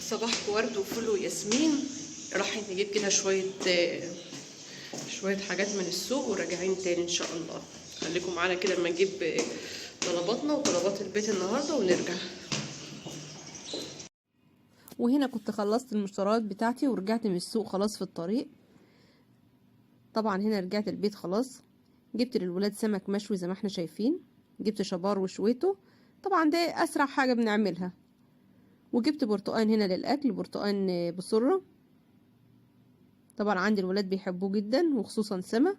صباحكم ورد وفل وياسمين. راح نجيب كده شوية حاجات من السوق وراجعين تاني ان شاء الله. خليكم معانا كده اما نجيب طلباتنا وطلبات البيت النهارده ونرجع. وهنا كنت خلصت المشتريات بتاعتي ورجعت من السوق خلاص في الطريق. طبعا هنا رجعت البيت خلاص. جبت للولاد سمك مشوي زي ما احنا شايفين، جبت شبار وشويته، طبعا ده اسرع حاجة بنعملها. وجبت برتقان هنا للاكل، برتقان بسرة، طبعا عندي الولاد بيحبوه جدا وخصوصا سما.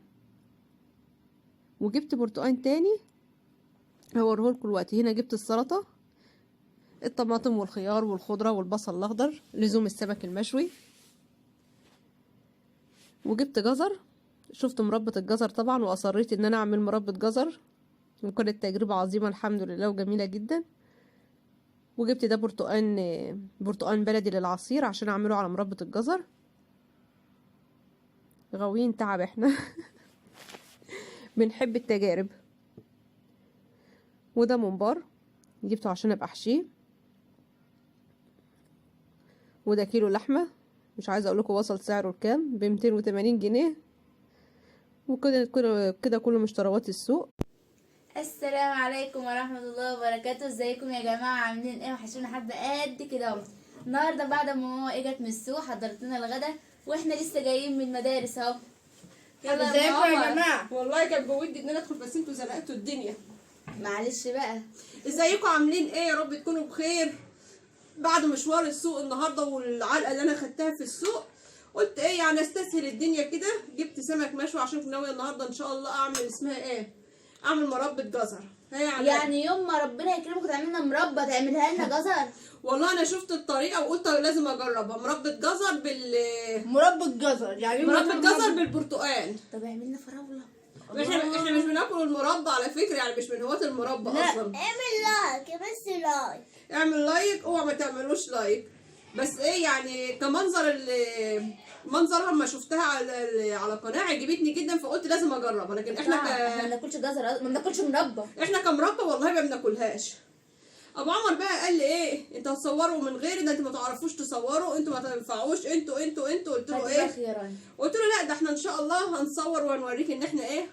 وجبت برتقان تاني هوريهولكوا دلوقتي. هنا جبت السلطة، الطماطم والخيار والخضرة والبصل الاخضر لزوم السمك المشوي. وجبت جزر، شفت مربى الجزر طبعا واصريت ان انا اعمل مربى جزر، وكانت تجربة عظيمة الحمد لله وجميلة جدا. وجبت ده برتقان بلدي للعصير عشان اعمله على مربى الجزر. غاويين تعب احنا بنحب التجارب. وده ممبار جبته عشان ابقى احشيه. وده كيلو لحمه، مش عايزه اقول لكم وصل سعره لكام، ب 280 جنيه. وكده كده كل مشتريات السوق. السلام عليكم ورحمة الله وبركاته. ازيكم يا جماعة؟ عاملين ايه؟ وحشونا حد قد كده اهو. النهارده بعد ما ماما اجت من السوق حضرت لنا الغدا، واحنا لسه جايين من المدارس اهو. يلا ازيكم يا عمر. جماعه؟ والله كان بودي ان انا ادخل بس انتوا زنقتوا الدنيا. معلش بقى. ازيكم عاملين ايه؟ يا رب تكونوا بخير. بعد مشوار السوق النهارده والعلقه اللي انا خدتها في السوق، قلت ايه يعني استسهل الدنيا كده. جبت سمك مشوي عشان كنت ناويه النهارده ان شاء الله اعمل اسمها ايه، اعمل مربى جزر. يعني يوم ما ربنا يكرمك تعمل لنا مربى تعملها لنا جزر؟ والله انا شفت الطريقه وقلت لازم اجربها. مربى جزر مربى الجزر، يعني مربى جزر بالبرتقال. طب اعمل لنا فراوله. احنا مش بناكل المربى على فكره، يعني مش من هواة المربى اصلا. اعمل لايك بس لايك. اعمل لايك، اوعى ما تعملوش لايك. بس ايه يعني كمنظر منظرها لما شفتها على القناه عجبتني جدا، فقلت لازم اجربها. لكن احنا احنا ما بناكلش جزر، ما بناكلش مربى. احنا كمربى والله ما بناكلهاش. ابو عمر بقى قال لي ايه، انتوا هتصوروا من غيري، ده انتوا ما تعرفوش تصوروا، انتوا ما تنفعوش، انتوا. قلت له ايه؟ قلت له لا، ده احنا ان شاء الله هنصور وهنوريك ان احنا ايه،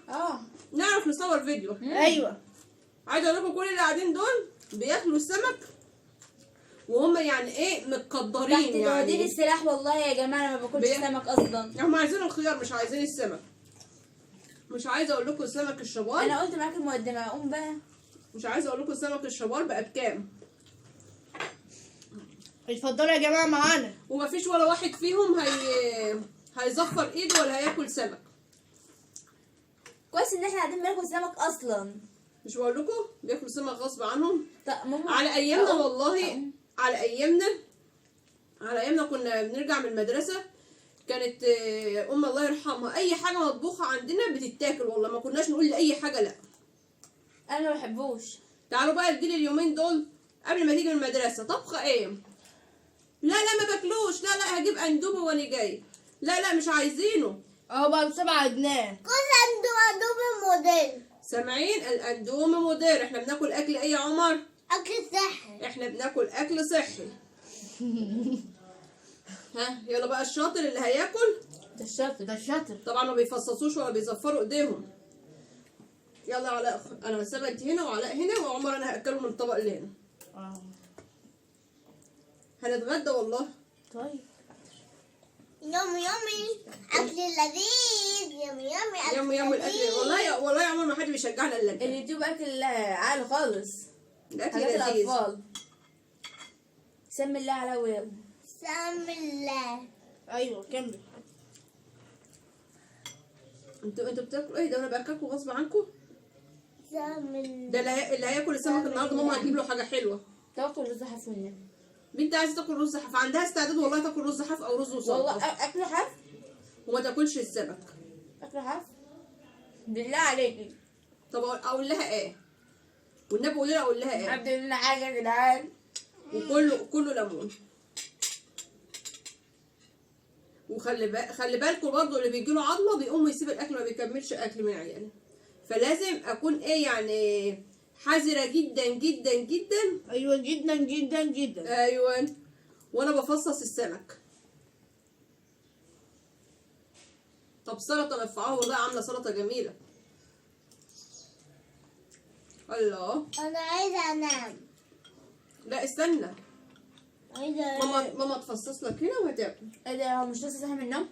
نعرف نصور فيديو. ايوه، عايزه اقول لكم كل اللي قاعدين دول بياكلوا السمك وهم يعني ايه متقدرين، تحت دوادين يعني السلاح. والله يا جماعه انا ما باكلش سمك اصلا. هم عايزين الخيار مش عايزين السمك. مش عايزه اقول لكم سمك الشبار، انا قلت معاك المقدمه، اقوم بقى. مش عايزه اقول لكم سمك الشبار بقى بكام. اتفضلوا يا جماعه معانا. ومفيش ولا واحد فيهم هيزفر ايده ولا هياكل سمك. كويس ان احنا قاعدين بناكل سمك اصلا. مش بقول لكم بياكلوا سمك غصب عنهم. طب ماما على ايامنا والله، على ايامنا كنا بنرجع من المدرسه، كانت ام الله يرحمها اي حاجه مطبوخه عندنا بتتاكل، والله ما كناش نقول لاي حاجه لا. انا ما بحبوش. تعالوا بقى الجيل اليومين دول قبل ما تيجي من المدرسه طبخه ايه، لا ما باكلوش، لا هجيب اندومي وانا جاي، لا مش عايزينه. اهو بقى ب7 جنيه. كل اندومي موديل. سامعين؟ الاندومي موديل. احنا بناكل اكل ايه يا عمر؟ اكل صحي. احنا بناكل اكل صحي. ها يلا بقى الشاطر اللي هياكل. ده الشاطر. طبعا ما بيفصصوش ولا بيزفروا ايديهم. يلا علاء، انا سابه انت هنا وعلاء هنا وعمر انا هاكله من الطبق اللي هنا. هنتغدى والله. طيب يومي اكل لذيذ. يومي اكل يوم الاكل. والله يا عمر ما حد بيشجعنا الا انت. اليوتيوب اكل عالي خالص. الاكل حاجات لذيذ. الاطفال. سمي الله على ويل. سام الله. ايوه كمل. انتوا بتاكلوا ايه ده؟ انا باكلكم غصب عنكم. سام الله. ده اللي هياكل السمك النهارده ماما هتجيب له حاجه حلوه. تاكل رز حف والنبي. بنت عايزه تاكل رز حف، عندها استعداد والله تاكل رز حف او رز وسلطه. والله اكل حف وما تاكلش السمك. اكل حف بالله عليكي. طب اقول لها ايه؟ والنبي قولي لها اقول لها ايه؟ عبد لنا حاجه يا جدعان. كله ليمون. خلي بالكم برضه اللي بيجي له عظمه بيقوم يسيب الاكل ما بيكملش اكل من عياله. فلازم اكون ايه يعني حذره جدا جدا جدا. ايوه جدا جدا جدا. ايوه. وانا بفصص السمك. طب سلطه نفعها والله، عامله سلطه جميله. الله. انا عايزه انام. لا استنى، عايزه ماما تفصص لك هنا وهتاكل. ايه ده، هو مش لسه صاحي من النوم؟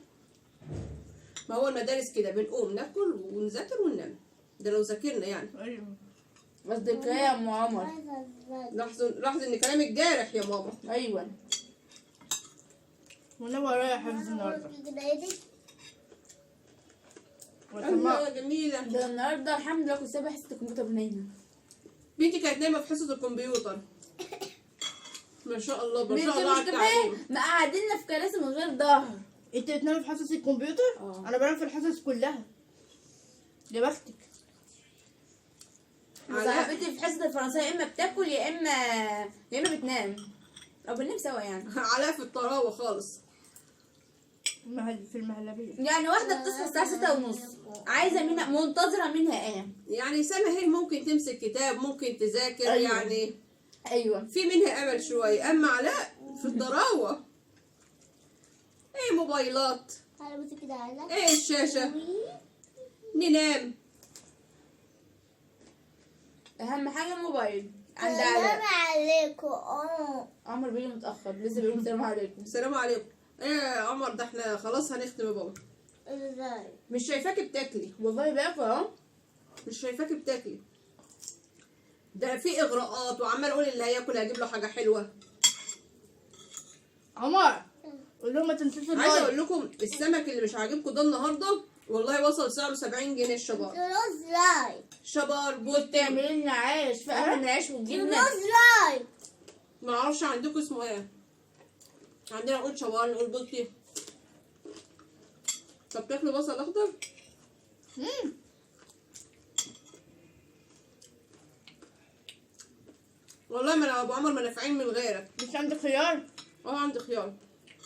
ما هو المدارس كده، بنقوم ناكل ونذاكر وننام، ده لو ذاكرنا يعني. ايوه. قصدك ايه يا ام عمر؟ عايزه أتغدى. لاحظوا ان كلامك جارح يا ماما. ايوه. وانا ورايا حفظ النهارده. الله جميله. ده النهارده الحمد لله كنت سايبه حصه الكمبيوتر نايمه. بنتي كانت نايمه في حصه الكمبيوتر. ما شاء الله ما بنتي شاء الله على مش كمان التعليم. مقعديننا في كراسي من غير ظهر. انت بتنامي في حصص الكمبيوتر؟ اه. انا بنام في الحصص كلها. يا بختك. صاحبتي في حصه الفرنسيه يا اما بتاكل يا اما بتنام، او بننام سوا يعني. علاء في الطراوه خالص. في المهلبيه. يعني واحده بتصحى الساعه 6:30 عايزه منها، منتظره منها ايه؟ يعني سما هي ممكن تمسك كتاب، ممكن تذاكر. أيوة. يعني ايوه. في منها امل شويه، اما علاء في الطراوه. ايه موبايلات، تعالى بصي كده على ايه الشاشه، ننام. اهم حاجه الموبايل عند سلام علاء. عليكم. عمر بيجي متاخر، لسه بيقول السلام عليكم. السلام عليكم. ايه يا عمر، ده احنا خلاص هنختم يا بابا. ازاي؟ مش شايفاكي بتاكلي، والله باكل اهو. مش شايفاكي بتاكلي. ده في اغراءات، وعمال اقول اللي هياكل هجيب له حاجه حلوه. عمر قول لهم ما تنسوش عايزه اللايك. اقول لكم السمك اللي مش عاجبكم ده النهارده والله وصل سعره 70 جنيه الشبار. نص لايك. شبار كنت بوت. تعملي لنا عيش في اهل العيش والجبنه. نص لايك. ما اعرفش عندكم اسمه ايه. عندنا نقول شبار، نقول بوتي. طب تاكلوا بصل اخضر؟ والله ما انا ابو عمر ما نافعين من غيرك. مش عندك خيار؟ عندي خيار.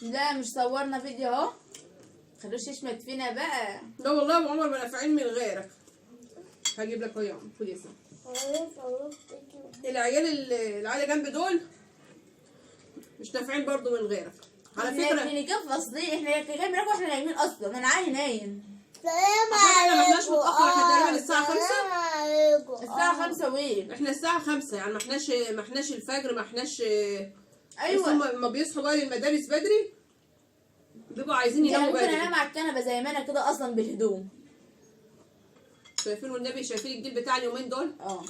لا مش صورنا فيديو اهو، خلوش يشمت فينا بقى. لا والله ابو عمر ما نافعين من غيرك. هجيب لك خيار. خد يا سلام. العيال جنب دول مش نافعين برضو من غيرك على احنا فكره. كان فاصلين، احنا كان بناكل واحنا نايمين اصلا، انا عادي نايم. سلام احنا ما عليكم. احناش متاخر، احنا تقريبا الساعه 5. سلام عليكم. الساعة 5 وين؟ احنا الساعه 5 يعني ما احناش الفجر، ما احناش. ايوه. هم لما بيصحوا بقى للمدارس بدري بيبقوا عايزين يعني يناموا ممكن بدري. انام على الكنبه زي ما انا كده اصلا بالهدوم. شايفين والنبي، شايفين الجيل بتاع اليومين دول. اه.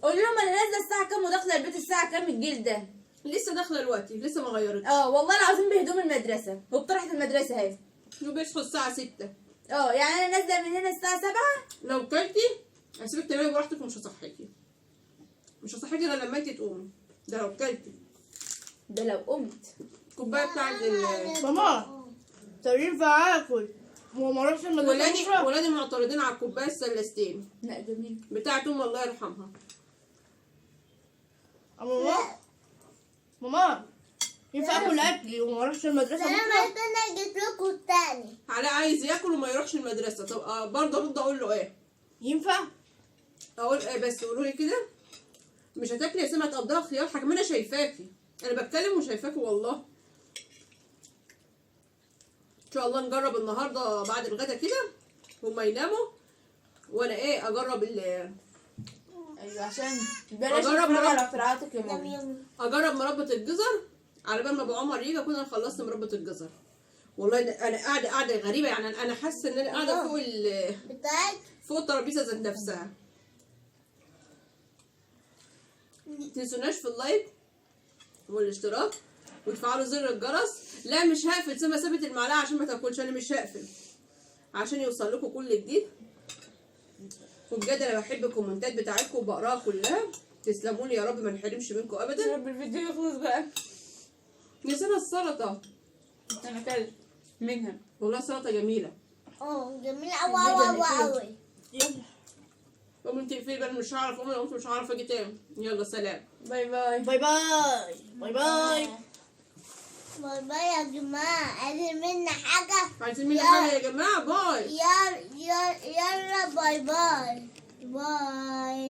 قول لهم انا نازله الساعه كام وداخله البيت الساعه كام الجيل ده. لسه داخله دلوقتي، لسه ما غيرتش. والله العظيم بهدوم المدرسه وبطرحه المدرسه اهي. وبيصحوا الساعه 6. يعني انا نازله من هنا الساعه 7. لو كلتي هسيبك تنامي براحتك ومش هصحيكي. مش هصحيكي غير لما انتي تقومي. ده لو كلتي. ده لو قمت. الكوبايه بتاعت ماما طب ينفع اكل وما اروحش المدرسه بكره؟ ولادي معترضين على الكوبايه السلستين لا جميل. بتاعت ام الله يرحمها. ماما ينفع اكل اكلي وما اروحش المدرسه سلام بكره؟ عليكم. انا جيت لكم التاني. علاء عايز ياكل وما يروحش المدرسه. طب برضه ارد اقول له ايه؟ ينفع؟ اقول ايه بس قولوا لي كده. مش هتاكلي يا سما تقضيها خيار حكم. انا شايفاكي، انا بتكلم وشايفاكي والله. ان شاء الله نجرب النهارده بعد الغدا كده هما يناموا وانا اجرب ايوه عشان بلاش أجرب تتفرج مرة. على اختراعاتك يا ماما. يوم اجرب مربى الجزر على بال ما ابو عمر يجي اكون انا خلصت مربى الجزر. والله انا قاعده غريبه يعني. انا حاسه ان انا قاعده بتاعك. فوق الترابيزه ذات نفسها. متنسوناش في اللايك والاشتراك وتفعلوا زر الجرس. لا مش هقفل. سما سابت المعلقه عشان ما تاكلش. انا مش هقفل عشان يوصل لكم كل جديد. وبجد انا بحب الكومنتات بتاعتكم وبقراها كلها. تسلموا لي يا رب، ما نحرمش منكم يا ابدا. رب الفيديو يخلص بقى. نسينا السلطه. انا اكلت منها. والله سلطه جميله. جميل أوي أوي. يلا قوم انت اقفلي بقى. مش هعرف اقوم لو مش هعرف اجي تاني. يلا سلام. باي باي. باي باي باي باي. باي باي يا جماعة. عايزين منا حاجة؟ عايزين مني حاجه يا جماعه؟ باي. يلا باي باي. باي.